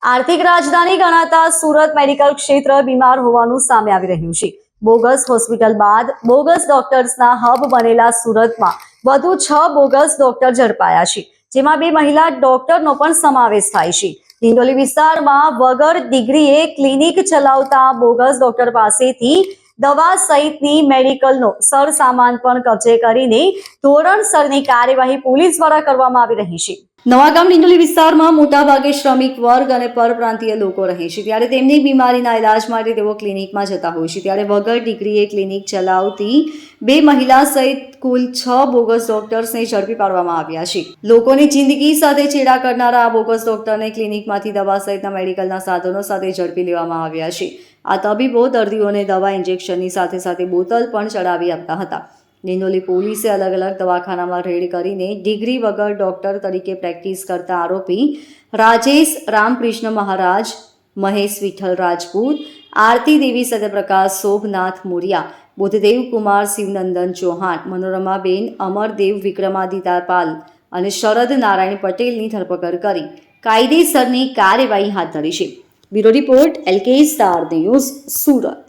આર્થિક રાજધાની ગણાતા સુરત મેડિકલ ક્ષેત્ર બીમાર હોવાનું સામે આવી રહ્યું છે. બોગસ હોસ્પિટલ બાદ બોગસ ડોક્ટર્સના હબ બનેલા સુરતમાં વધુ 6 બોગસ ડોક્ટર ઝડપાયા છે, જેમાં 2 મહિલા ડોક્ટરનો પણ સમાવેશ થાય છે. ડિંડોલી વિસ્તારમાં વગર ડિગ્રીએ ક્લિનિક ચલાવતા બોગસ ડોક્ટર પાસેથી દવા સહિતની મેડિકલનો સરસામાન પણ કબજે કરીને ધોરણસરની કાર્યવાહી પોલીસ દ્વારા કરવામાં આવી રહી છે. નવાગામ ડિંડોલી વિસ્તારમાં મોટાભાગે શ્રમિક વર્ગ અને પરપ્રાંતીય લોકો રહે છે, ત્યારે તેમની બીમારીના ઇલાજ માટે તેઓ ક્લિનિકમાં જતા હોય છે. ત્યારે વગર ડિગ્રીએ ક્લિનિક ચલાવતી 2 મહિલા સહિત કુલ 6 બોગસ ડોક્ટર્સને ઝડપી પાડવામાં આવ્યા છે. લોકોની જિંદગી સાથે ચેડા કરનારા આ બોગસ ડોક્ટરને ક્લિનિકમાંથી દવા સહિતના મેડિકલના સાધનો સાથે ઝડપી લેવામાં આવ્યા છે. આ તબીબો દર્દીઓને દવા ઇન્જેક્શનની સાથે સાથે બોતલ પણ ચડાવી આપતા હતા. ડિંડોલી પોલીસે અલગ અલગ દવાખાનામાં રેડ કરીને ડિગ્રી વગર ડોક્ટર તરીકે પ્રેક્ટિસ કરતા આરોપી રાજેશ રામકૃષ્ણ મહારાજ, મહેશ વિઠ્ઠલ રાજપૂત, આરતી દેવી સત્યપ્રકાશ સોમનાથ મોરિયા, બુદ્ધદેવ કુમાર શિવનંદન ચૌહાણ, મનોરમાબેન અમરદેવ વિક્રમાદિત્ય પાલ અને શરદ નારાયણ પટેલની ધરપકડ કરી કાયદેસરની કાર્યવાહી હાથ ધરી છે. Bureau report LK star news, Surat.